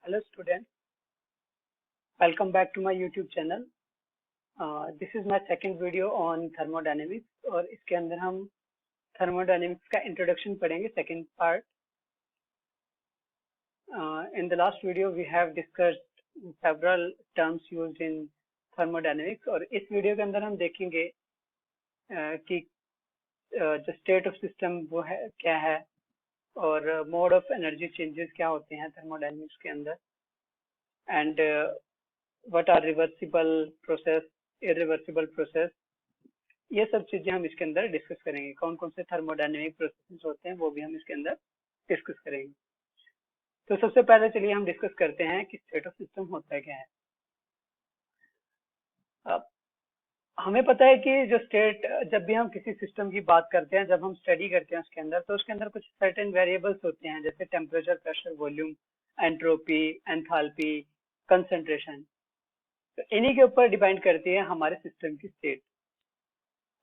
Hello students, welcome back to my YouTube channel. This is my second video on thermodynamics और इसके अंदर हम thermodynamics का introduction पढ़ेंगे second part. In the last video we have discussed several terms used in thermodynamics और इस video के अंदर हम देखेंगे कि जो state of system वो है क्या है और mode of energy changes क्या होते हैं thermodynamics के अंदर and what are reversible process, irreversible process, ये सब चीजें हम इसके अंदर डिस्कस करेंगे. कौन कौन से थर्मोडायनेमिक प्रोसेसेस होते हैं वो भी हम इसके अंदर डिस्कस करेंगे. तो सबसे पहले चलिए हम डिस्कस करते हैं कि स्टेट ऑफ सिस्टम होता क्या है. अब हमें पता है कि जो स्टेट, जब भी हम किसी सिस्टम की बात करते हैं, जब हम स्टडी करते हैं उसके अंदर, तो उसके अंदर कुछ सर्टेन वेरिएबल्स होते हैं जैसे temperature, pressure, volume, entropy, enthalpy, concentration. तो इन्हीं के ऊपर डिपेंड करती है हमारे सिस्टम की स्टेट.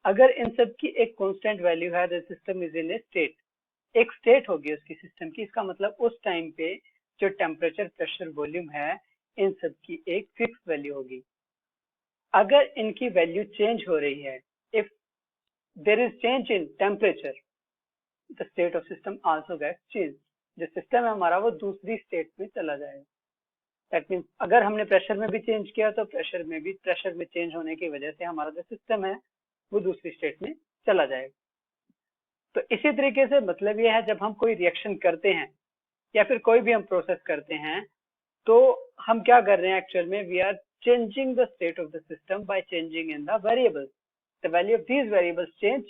अगर इन सब की एक कांस्टेंट वैल्यू है, the system is in A state. एक स्टेट होगी उसकी सिस्टम की, इसका मतलब उस टाइम पे जो टेम्परेचर, प्रेशर, वॉल्यूम है, इन सब की एक फिक्स वैल्यू होगी. अगर इनकी वैल्यू चेंज हो रही है, if there is change in temperature, the state of system also gets change. जो सिस्टम है हमारा वो दूसरी स्टेट में चला जाएगा. दैट मीन्स अगर हमने प्रेशर में भी चेंज किया तो प्रेशर में चेंज होने की वजह से हमारा जो सिस्टम है वो दूसरी स्टेट में चला जाएगा. तो इसी तरीके से मतलब ये है, जब हम कोई रिएक्शन करते हैं या फिर कोई भी हम प्रोसेस करते हैं तो हम क्या कर रहे हैं एक्चुअल में, we are changing the state of the system by changing in the variables. The value of these variables change,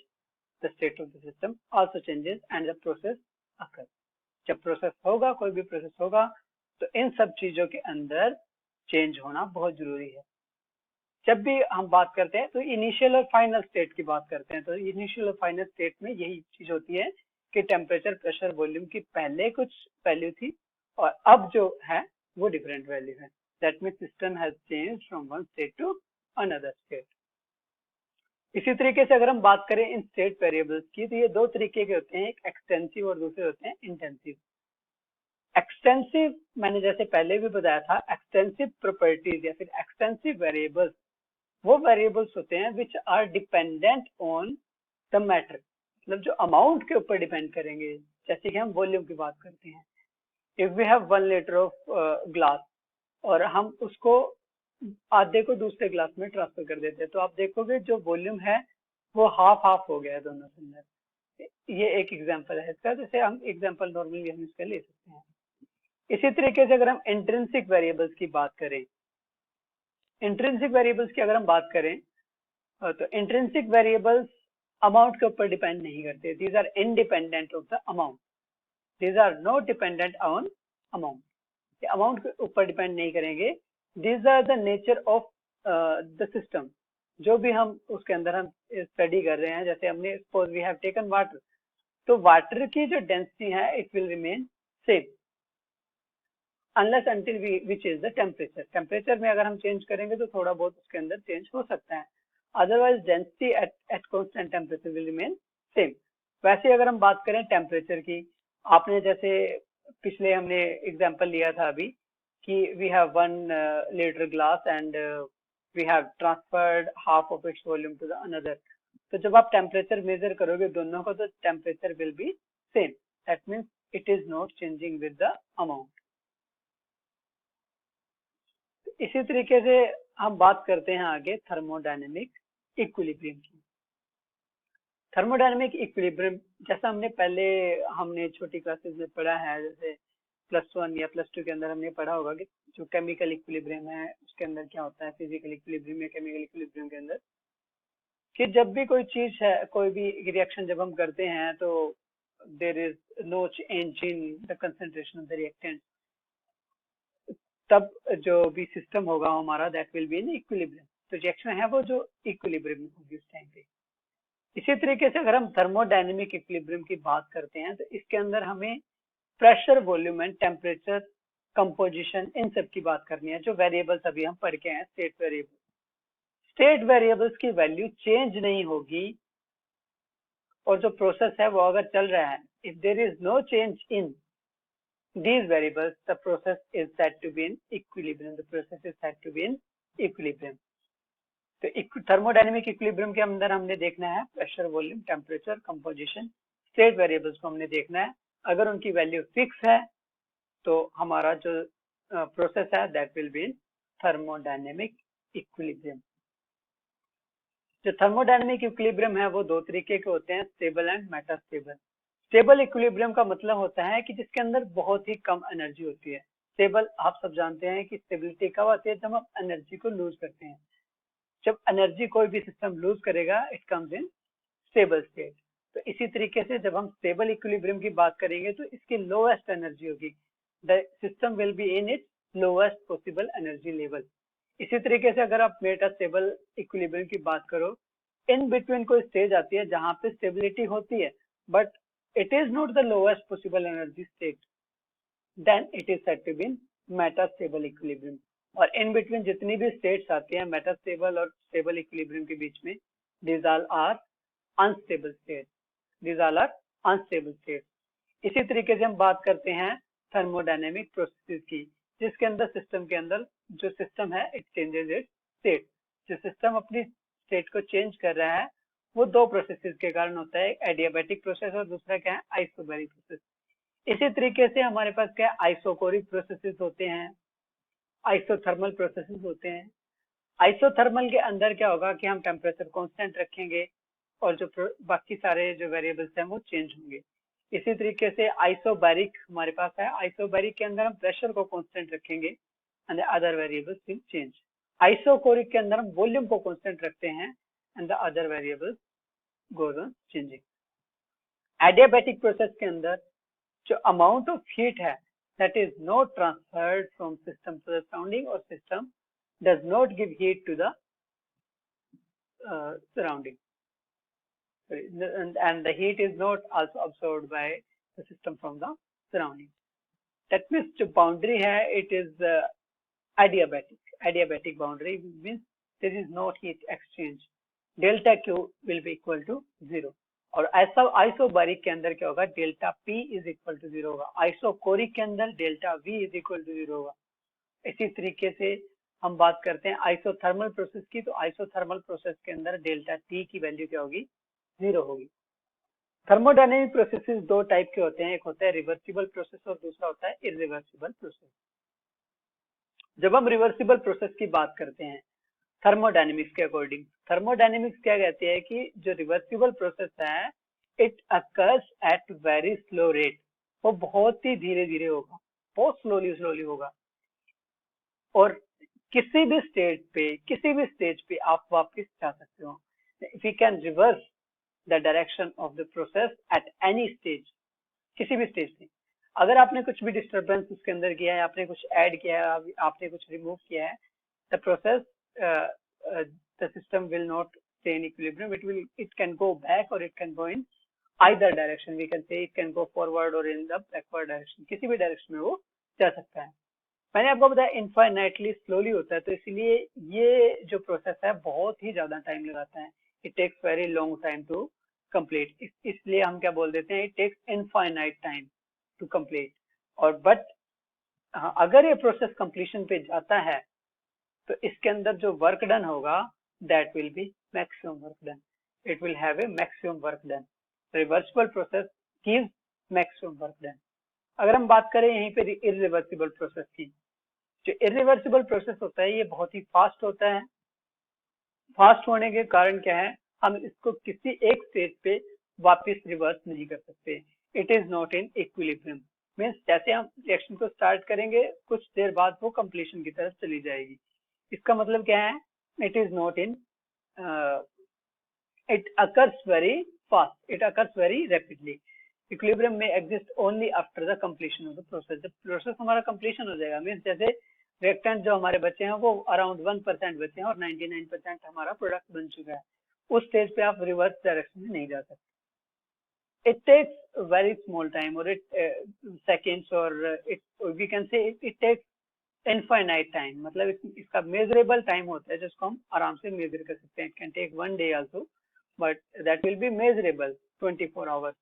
the state of the system also changes and the process occur. जब process होगा, कोई भी process होगा, तो इन सब चीजों के अंदर चेंज होना बहुत जरूरी है. जब भी हम बात करते हैं तो इनिशियल और फाइनल स्टेट की बात करते हैं. तो इनिशियल और फाइनल स्टेट में यही चीज होती है कि टेम्परेचर, प्रेशर, वॉल्यूम की पहले कुछ वैल्यू थी और अब जो है वो डिफरेंट वैल्यू है. That means system has change from one state to another state. इसी तरीके से अगर हम बात करें इन स्टेट वेरिएबल्स की, तो ये दो तरीके के होते हैं, एक एक्सटेंसिव और दूसरे होते हैं इंटेंसिव. एक्सटेंसिव मैंने जैसे पहले भी बताया था, एक्सटेंसिव प्रॉपर्टीज या फिर एक्सटेंसिव वेरिएबल्स वो वेरिएबल्स होते हैं which are dependent on the matter. मतलब जो अमाउंट के ऊपर डिपेंड करेंगे. जैसे कि हम वॉल्यूम की बात करते हैं, if we have 1 litre of glass और हम उसको आधे को दूसरे ग्लास में ट्रांसफर कर देते हैं, तो आप देखोगे जो वॉल्यूम है वो हाफ हाफ हो गया है दोनों के अंदर. ये एक एग्जांपल है इसका, जैसे हम एग्जांपल नॉर्मली हम इसका ले सकते हैं. इसी तरीके से अगर हम इंट्रिंसिक वेरिएबल्स की बात करें, इंट्रिंसिक वेरिएबल्स की अगर हम बात करें तो इंट्रिंसिक वेरिएबल्स अमाउंट के ऊपर डिपेंड नहीं करते. These are independent of the amount. These are not dependent on amount. ये अमाउंट के ऊपर डिपेंड नहीं करेंगे. These are the nature of the system. जो भी हम उसके अंदर हम स्टडी कर रहे हैं, जैसे हमने suppose we have taken water, तो वाटर की जो डेंसिटी है it will remain same unless until we change the temperature. Temperature में अगर हम चेंज करेंगे तो थोड़ा बहुत उसके अंदर चेंज हो सकता है. Otherwise density at constant temperature will remain same. वैसे अगर हम बात करें टेम्परेचर की, आपने जैसे पिछले हमने एग्जांपल लिया था अभी कि we have 1 litre glass and we have transferred half of its volume to the another. तो जब आप टेम्परेचर मेजर करोगे दोनों को, तो temperature will be same. That means it is not changing with the amount. इसी तरीके से हम बात करते हैं आगे थर्मोडायनेमिक इक्विलिब्रियम की. थर्मोडायनेमिक इक्विलिब्रियम जैसा हमने छोटी क्लासेस में पढ़ा है, जैसे +1 या +2 के अंदर हमने पढ़ा होगा कि जो केमिकल इक्विलिब्रियम है उसके अंदर क्या होता है, फिजिकल इक्विलिब्रियम या केमिकल इक्विलिब्रियम के अंदर, कि जब भी कोई चीज है, कोई भी रिएक्शन जब हम करते हैं तो there is no change in the concentration of the reactant, तब जो भी सिस्टम होगा हमारा that will be in equilibrium. तो रिएक्शन है वो जो इक्विलिब्रियम में होगी उस टाइम पे. इसी तरीके से अगर हम थर्मोडायनेमिक इक्विलिब्रियम की बात करते हैं तो इसके अंदर हमें pressure, volume and temperature, composition, इन सब की बात करनी है. जो वेरिएबल्स अभी हम पढ़ के हैं, स्टेट वेरिएबल, स्टेट वेरिएबल्स की वैल्यू चेंज नहीं होगी और जो प्रोसेस है वो अगर चल रहा है, if there is no change in these variables, the process is said to be in equilibrium. The process is said to be in equilibrium. तो थर्मोडायनेमिक इक्विलिब्रियम के अंदर हमने देखना है pressure, volume, temperature, composition, state variables को हमने देखना है. अगर उनकी वैल्यू फिक्स है तो हमारा जो प्रोसेस है that will be in thermodynamic equilibrium. जो थर्मोडायनेमिक इक्विलिब्रियम है वो दो तरीके के होते हैं, stable and metastable. Stable equilibrium का मतलब होता है कि जिसके अंदर बहुत ही कम एनर्जी होती है. स्टेबल आप सब जानते हैं कि स्टेबिलिटी कब आती है, जब हम एनर्जी को लूज करते हैं. जब एनर्जी कोई भी सिस्टम लूज करेगा it comes in stable state. तो इसी तरीके से जब हम स्टेबल इक्विलिब्रियम की बात करेंगे तो इसकी लोएस्ट एनर्जी होगी, the system will be in its lowest possible energy level. इसी तरीके से अगर आप मेटास्टेबल इक्विलिब्रियम की बात करो, इन बिटवीन कोई स्टेज आती है जहां पे स्टेबिलिटी होती है but it is not the lowest possible energy state, then it is said to be in metastable equilibrium. और इन बिटवीन जितनी भी स्टेट्स आती हैं मेटास्टेबल और स्टेबल इक्विलिब्रियम के बीच में, these all are unstable states. These all are unstable states. इसी तरीके से हम बात करते हैं थर्मोडायनेमिक प्रोसेसेस की, जिसके अंदर सिस्टम के अंदर जो सिस्टम है इट चेंजेस इट्स स्टेट. जो सिस्टम अपनी स्टेट को चेंज कर रहा है वो दो प्रोसेसेस के कारण होता है, एडियाबैटिक प्रोसेस और दूसरा क्या है, आइसोबैरिक प्रोसेस. इसी तरीके से हमारे पास क्या है, आइसोकोरिक प्रोसेसेस होते हैं, आइसोथर्मल प्रोसेसेस होते हैं. आइसोथर्मल के अंदर क्या होगा कि हम टेम्परेचर कांस्टेंट रखेंगे और जो बाकी सारे जो वेरिएबल्स हैं वो चेंज होंगे. इसी तरीके से आइसोबैरिक हमारे पास है, आइसोबैरिक के अंदर हम प्रेशर को कांस्टेंट रखेंगे and the other variables will change. Isochoric के अंदर हम वॉल्यूम को कांस्टेंट रखते हैं and the other variables goes on changing. Adiabatic process के अंदर जो अमाउंट ऑफ हीट है that is not transferred from system to the surrounding or system does not give heat to the surrounding, and the heat is not also absorbed by the system from the surrounding. That means the boundary है it is adiabatic. Adiabatic boundary means there is no heat exchange. Delta Q will be equal to 0. और ऐसा isobaric के अंदर क्या होगा, delta P is equal to 0 होगा. Isochoric के अंदर delta V is equal to 0 होगा. इसी तरीके से हम बात करते हैं आइसोथर्मल प्रोसेस की, तो आइसोथर्मल प्रोसेस के अंदर डेल्टा T की वैल्यू क्या होगी, 0 होगी. थर्मोडायनेमिक प्रोसेसेस दो टाइप के होते हैं, एक होता है रिवर्सिबल प्रोसेस और दूसरा होता है इरिवर्सिबल प्रोसेस. जब हम रिवर्सिबल प्रोसेस की बात करते हैं थर्मोडायनेमिक्स के अकॉर्डिंग, थर्मोडायनेमिक्स क्या कहती है कि जो रिवर्सिबल प्रोसेस है it occurs at very slow rate. वो बहुत ही धीरे धीरे होगा, बहुत स्लोली होगा और किसी भी स्टेज पे आप वापस जा सकते हो. If you can reverse the direction of the process at any stage, किसी भी स्टेज पे अगर आपने कुछ भी डिस्टर्बेंस उसके अंदर किया है, आपने कुछ ऐड किया है, आपने कुछ रिमूव किया है, the process the system will not stay in equilibrium. It can go back or it can go in either direction. We can say it can go forward or in the backward direction. किसी भी direction में वो जा सकता है. मैंने आपको बताया इनफाइनाइटली स्लोली होता है, तो इसलिए ये जो प्रोसेस है बहुत ही ज्यादा टाइम लगाता है. It takes very long time to complete. इसलिए हम क्या बोल देते हैं, it takes infinite time to complete. और बट अगर ये प्रोसेस कंप्लीशन पे जाता है तो इसके अंदर जो वर्क डन होगा that will B maximum work done. It will have a maximum work done. Reversible process gives maximum work done. अगर हम बात करें यहीं पे इरिवर्सिबल प्रोसेस की, जो इरिवर्सिबल प्रोसेस होता है ये बहुत ही फास्ट होता है. फास्ट होने के कारण क्या है, हम इसको किसी एक स्टेज पे वापस रिवर्स नहीं कर सकते. It is not in equilibrium. Means जैसे हम रिएक्शन को स्टार्ट करेंगे कुछ देर बाद वो कंप्लीशन की तरफ चली जाएगी. इसका मतलब क्या है, it is not in, it occurs very fast, it occurs very rapidly. Equilibrium में exist only after the completion of the process. जब प्रोसेस हमारा कंप्लीशन हो जाएगा, मीन्स जैसे रिएक्टेंट जो हमारे बचे हैं वो अराउंड 1% बचे हैं और 99% हमारा प्रोडक्ट बन चुका है, उस स्टेज पे आप रिवर्स डायरेक्शन में नहीं जा सकते. it takes very small time or it seconds or it we can say it takes infinite time. मतलब इसका measurable time होता है जिसको हम आराम से measure कर सकते हैं. It can take 1 day also but that will be measurable 24 hours.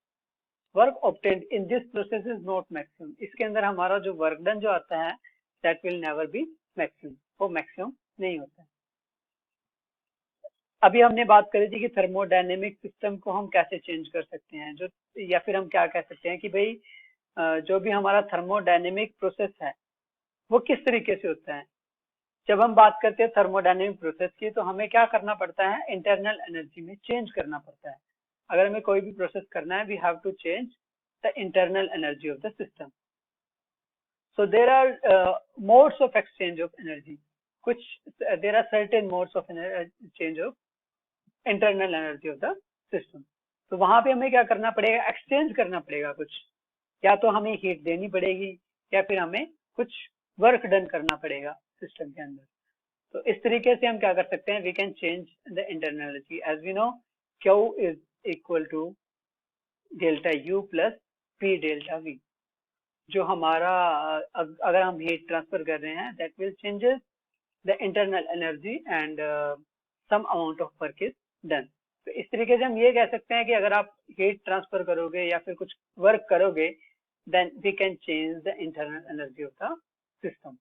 Work obtained in this process is not maximum, इसके अंदर हमारा जो वर्क डन जो आता है that will never be maximum, वो मैक्सिमम नहीं होता है। अभी हमने बात करी थी कि थर्मोडायनेमिक सिस्टम को हम कैसे चेंज कर सकते हैं, जो या फिर हम क्या कह सकते हैं कि भाई जो भी हमारा थर्मोडायनेमिक प्रोसेस है वो किस तरीके से होता है। जब हम बात करते हैं थर्मोडायनेमिक प्रोसेस की तो हमें क्या करना पड़ता है, इंटरनल एनर्जी में चेंज करना पड़ता है। अगर हमें कोई भी प्रोसेस करना है we have to change the internal energy of the system. So there are modes of exchange of energy. कुछ there are certain modes of change of internal energy of the system. तो वहां पे हमें क्या करना पड़ेगा, एक्सचेंज करना पड़ेगा कुछ, या तो हमें हीट देनी पड़ेगी या फिर हमें कुछ वर्क डन करना पड़ेगा सिस्टम के अंदर। तो इस तरीके से हम क्या कर सकते हैं, we can change the internal energy. As we know Q is equal to delta U plus P delta V। जो हमारा अगर हम हीट ट्रांसफर कर रहे हैं that will changes the internal energy and some amount of work is done. तो इस तरीके से हम ये कह सकते हैं कि अगर आप हीट ट्रांसफर करोगे या फिर कुछ वर्क करोगे then we can change the internal energy of the system.